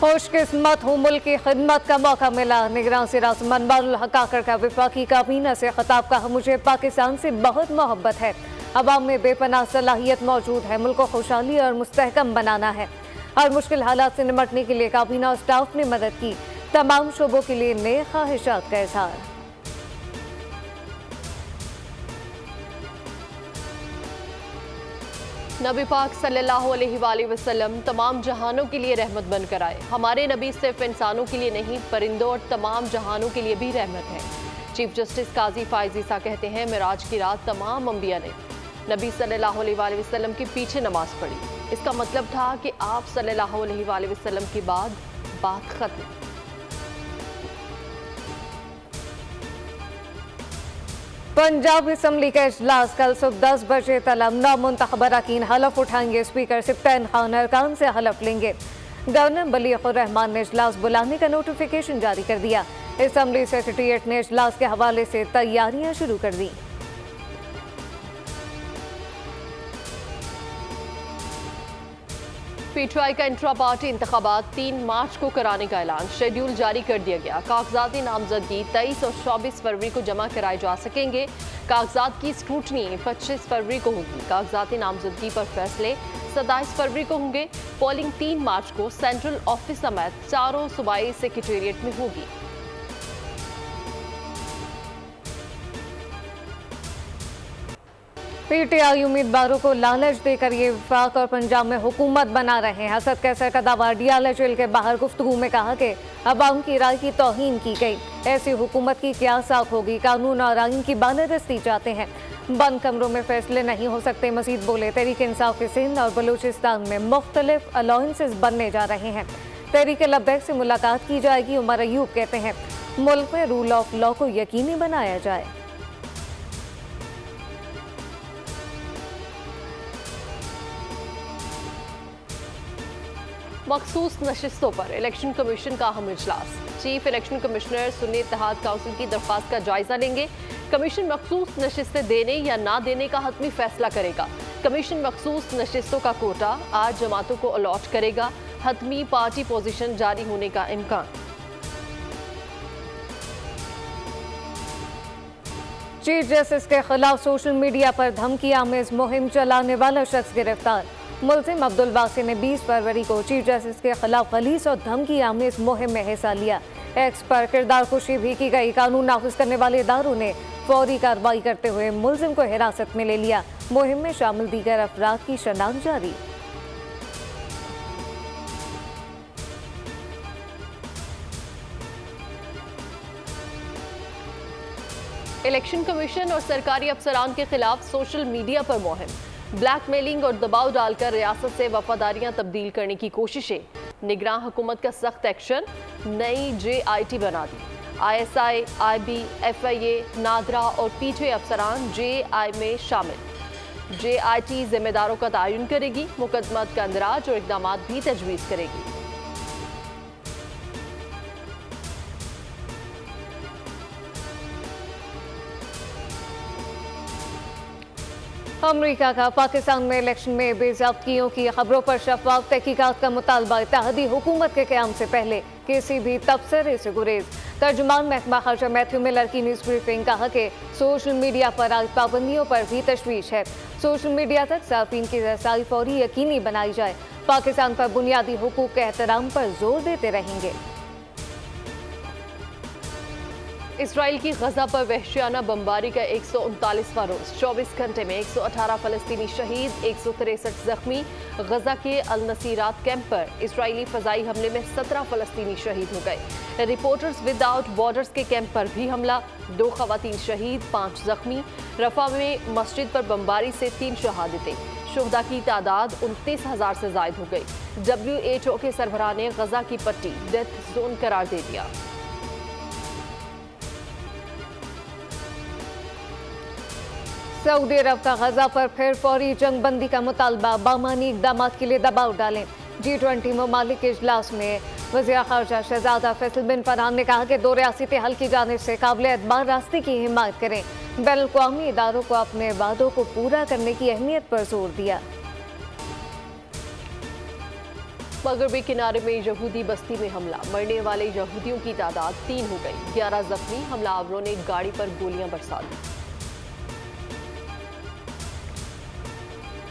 खुशकिस्मत हूँ मुल्क की खिदमत का मौका मिला। निगरान सिराज मनबारुल हकाकर का वफाकी काबीना से खिताब कहा, मुझे पाकिस्तान से बहुत मोहब्बत है। अवाम में बेपनाह सलाहियत मौजूद है। मुल्क को खुशहाली और मुस्तहकम बनाना है। हर मुश्किल हालात से निपटने के लिए काबीना और स्टाफ ने मदद की। तमाम शोबों के लिए नए ख्वाहिशात का इजहार। नबी पाक सल्लल्लाहु अलैहि वसल्लम तमाम जहानों के लिए रहमत बनकर आए। हमारे नबी सिर्फ इंसानों के लिए नहीं, परिंदों और तमाम जहानों के लिए भी रहमत है। चीफ जस्टिस काजी फाइज ईसा कहते हैं, मिराज की रात तमाम अंबिया ने नबी सल्लल्लाहु अलैहि वसल्लम के पीछे नमाज पढ़ी। इसका मतलब था कि आप सल्लल्लाहु अलैहि वसल्लम के बाद बात खत्म। पंजाब असम्बली का इजलास कल सुबह 10 बजे तलब नामुंतखब अरकान हलफ उठाएंगे। स्पीकर सिप्तान खान अरकान से हलफ लेंगे। गवर्नर बलीगुर रहमान ने इजलास बुलाने का नोटिफिकेशन जारी कर दिया। असम्बली सेक्रेटेरिएट ने इजलास के हवाले से तैयारियां शुरू कर दी। पीटीआई का इंट्रा पार्टी इंतखाबात 3 मार्च को कराने का ऐलान। शेड्यूल जारी कर दिया गया। कागजाती नामजदगी 23 और 24 फरवरी को जमा कराए जा सकेंगे। कागजात की स्क्रूटनी 25 फरवरी को होगी। कागजाती नामजदगी पर फैसले 27 फरवरी को होंगे। पोलिंग 3 मार्च को सेंट्रल ऑफिस समेत चारों सूबाई सेक्रेटेरिएट में होगी। पीटीआई उम्मीदवारों को लालच देकर ये वफाक और पंजाब में हुकूमत बना रहे हैं। हसद कैसर का दावा। डियाला जेल के बाहर गुफ्तगू में कहा कि अवाम की राय की तौहीन की गई। ऐसी हुकूमत की क्या साख होगी। कानून और आइन की बालादस्ती चाहते हैं। बंद कमरों में फैसले नहीं हो सकते। मजीद बोले, तहरीक इंसाफ के सिंध और बलूचिस्तान में मुख्तलिफ अलाउंसेस बनने जा रहे हैं। तहरीक लब्बैक से मुलाकात की जाएगी। उमर अयूब कहते हैं, मुल्क में रूल ऑफ लॉ को यकीनी बनाया जाए। मखसूस नशिस्तों पर इलेक्शन कमीशन का अहम इजलास। Chief election commissioner Sunni Ittehad council की दरख्वास्त का जायजा लेंगे। कमीशन मखसूस नशिस्तें देने या ना देने का हतमी फैसला करेगा। कमीशन मखसूस नशिस्तों का कोटा आज जमातों को अलॉट करेगा। हतमी पार्टी पोजीशन जारी होने का इम्कान। चीफ जस्टिस के खिलाफ सोशल मीडिया पर धमकी आमेज मुहिम चलाने वाला शख्स गिरफ्तार। मुल्जिम अब्दुल वासी ने 20 फरवरी को चीफ जस्टिस के खिलाफ खलीस और धमकी आमेज मुहिम में हिस्सा लिया। एक्स पर किरदार कुशी भी की गई। कानून नाफिज करने वाले इदारों ने फौरी कार्रवाई करते हुए मुल्जिम को हिरासत में ले लिया। मुहिम में शामिल दीगर अफराद की शनाख्त जारी। इलेक्शन कमीशन और सरकारी अफसरान के खिलाफ सोशल मीडिया पर मुहिम। ब्लैकमेलिंग और दबाव डालकर रियासत से वफादारियां तब्दील करने की कोशिशें। निगरान हुकूमत का सख्त एक्शन। नई JIT बना दी। ISI, IB, FIA, नादरा और पीछे अफसरान JI में शामिल। JIT जिम्मेदारों का तयन करेगी। मुकदमत का अंदराज और इकदाम भी तजवीज़ करेगी। अमरीका का पाकिस्तान में इलेक्शन में बेज़ाब्तियों की खबरों पर शफाफ तहकीकात का मुतालबा। इत्तेहादी हुकूमत के क़याम से पहले किसी भी तबसरे से गुरेज। तर्जुमान महकमा खारजा मैथ्यू मिलर की न्यूज़ ब्रीफिंग। कहा कि सोशल मीडिया पर आज पाबंदियों पर भी तशवीश है। सोशल मीडिया तक सार्फिन की रसाई फौरी यकीनी बनाई जाए। पाकिस्तान पर बुनियादी हुकूक के एहतराम पर जोर देते रहेंगे। इसराइल की गजा पर वहशियाना बमबारी का 139वां रोज। 24 घंटे में 118 फलस्तीनी शहीद, 163 जख्मी। गजा के अल नसीरात कैंप पर इसराइली फजाई हमले में 17 फलस्तीनी शहीद हो गए। रिपोर्टर्स विदाउट बॉर्डर्स के कैंप पर भी हमला, 2 खवातीन शहीद, 5 जख्मी। रफा में मस्जिद पर बमबारी से 3 शहादतें। शुहदा की तादाद 29,000 से जायद हो गई। WHO के सरबराह ने गजा की पट्टी डेथ जोन करार दे दिया। सऊदी अरब का गजा पर फिर फौरी जंग बंदी का मुतालबा। बामानी इकदाम के लिए दबाव डालें। G20 ममालिक के इजलास में वज़ीर ख़ारजा शहज़ादा फैसल बिन फरहान ने कहा कि 2 रियासती हल की जानिब से काबिल एतबार रास्ते की हिमायत करें। बैनुल-अक़वामी इदारों को अपने वादों को पूरा करने की अहमियत पर जोर दिया। मगरबी किनारे में यहूदी बस्ती में हमला, मरने वाले यहूदियों की तादाद 3 हो गई, 11 जख्मी। हमलावरों ने गाड़ी पर गोलियां बरसा दी।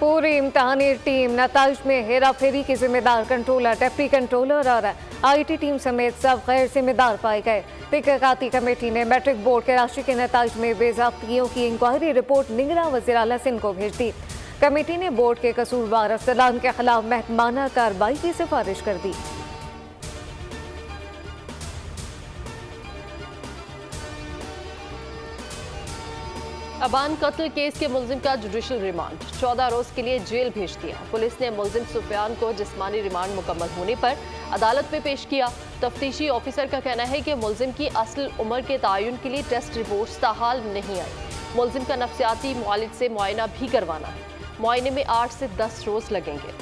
पूरी इम्तहानी टीम नताइज में हेरा फेरी के जिम्मेदार कंट्रोलर, डिप्टी कंट्रोलर और IT टीम समेत सब गैर जिम्मेदार पाए गए। तहकीकाती कमेटी ने मैट्रिक बोर्ड के राशि के नताइज में बेज़ाब्तियों की इंक्वायरी रिपोर्ट निगरां वज़ीर आला सिंध को भेज दी। कमेटी ने बोर्ड के कसूरवार अफसरान के खिलाफ महकमाना कार्रवाई की सिफारिश कर दी। अबान कत्ल केस के मुलजिम का जुडिशल रिमांड, 14 रोज के लिए जेल भेज दिया। पुलिस ने मुलजिम सुफियान को जिस्मानी रिमांड मुकम्मल होने पर अदालत में पेश किया। तफ्तीशी ऑफिसर का कहना है कि मुलजिम की असल उम्र के तयन के लिए टेस्ट रिपोर्ट ताहाल नहीं आई। मुलजिम का नफ्सियाती मुआलिज से मुआयना भी करवाना है। मुआयने में 8 से 10 रोज लगेंगे।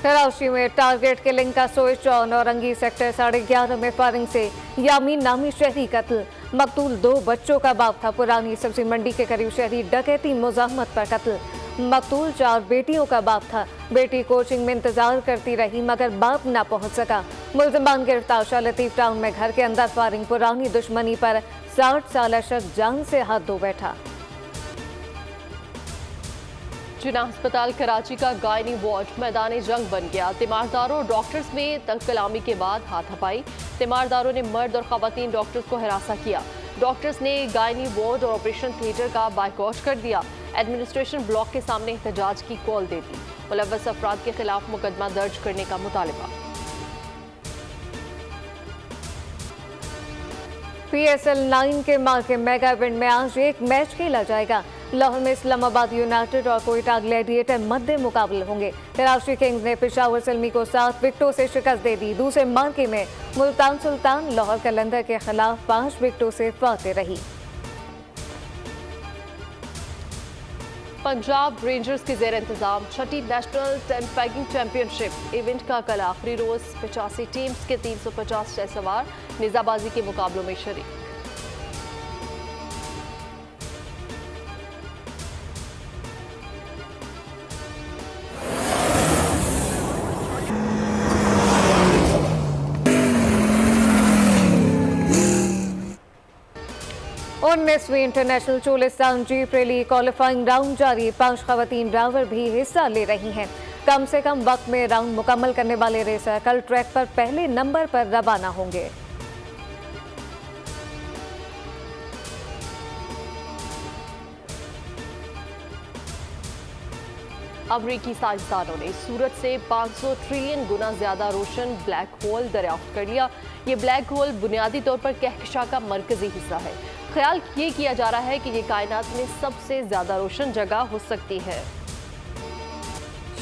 कराची में टारगेट किलिंग का स्विच ऑन, औरंगी सेक्टर 11:30 में फायरिंग से यामीन नामी शहरी कत्ल। मकतूल 2 बच्चों का बाप था। पुरानी सब्जी मंडी के करीब शहरी डकैती मुज़ाहमत पर कत्ल। मकतूल 4 बेटियों का बाप था। बेटी कोचिंग में इंतजार करती रही मगर बाप ना पहुंच सका। मुलजिमान गिरफ्तार। शाह लतीफ टाउन में घर के अंदर फायरिंग, पुरानी दुश्मनी पर 60 साल शख्स जान से हाथ धो बैठा। जिना अस्पताल कराची का गायनी वार्ड मैदान जंग बन गया। तीमारदारों और डॉक्टर्स में तंग कलामी के बाद हाथापाई। तीमारदारों ने मर्द और खवातीन डॉक्टर्स को हिरासा किया। डॉक्टर्स ने गायनी वार्ड और ऑपरेशन थिएटर का बायकॉट कर दिया। एडमिनिस्ट्रेशन ब्लॉक के सामने एहतजाज की कॉल दे दी। मुलव्वस अफराद के खिलाफ मुकदमा दर्ज करने का मुतालबा। PSL 9 के माह के मेगा इवेंट में आज एक मैच खेला जाएगा। लाहौर में इस्लामाबाद यूनाइटेड और कोयटा ग्लैडिएटर मध्य मुकाबले होंगे। कराची किंग्स ने पेशावर सलमी को 7 विकेटों से शिकस्त दे दी। दूसरे मार्के में मुल्तान सुल्तान लाहौर कलंदर के खिलाफ 5 विकेटों से फाते रही। पंजाब रेंजर्स के जेर इंतजाम 6ठी national tent pegging championship event का कल आखिरी रोज 85 टीम्स के 350 शह सवार निजाबाजी के मुकाबलों में शरीक। उन्नीसवीं international Cholistan jeep rally qualifying round जारी। 5 खवातीन ड्राइवर भी हिस्सा ले रही हैं। कम से कम वक्त में राउंड मुकम्मल करने वाले रेसर कल ट्रैक पर पहले नंबर पर रवाना होंगे। अमरीकी साइंसदानों ने सूरज से 500 ट्रिलियन गुना ज्यादा रोशन ब्लैक होल दरियाफ्त कर लिया। ये ब्लैक होल बुनियादी तौर पर कहकशां का मरकजी हिस्सा है। ख्याल ये किया जा रहा है कि ये कायनात में सबसे ज्यादा रोशन जगह हो सकती है।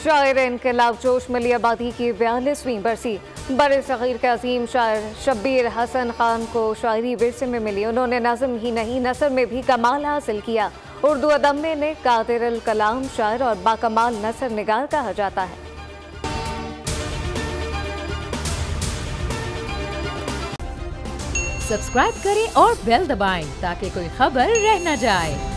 शायर इनकलाब जोश मिली आबादी की 42वीं बरसी। बड़े सगीर के अजीम शायर शब्बीर हसन खान को शायरी विरसे में मिली। उन्होंने नज़म ही नहीं नसर में भी कमाल हासिल किया। उर्दू अदब में ने कादिर अल कलाम शायर और बाकमाल नसर निगार कहा जाता है। सब्सक्राइब करें और बेल दबाएं ताकि कोई खबर रह न जाए।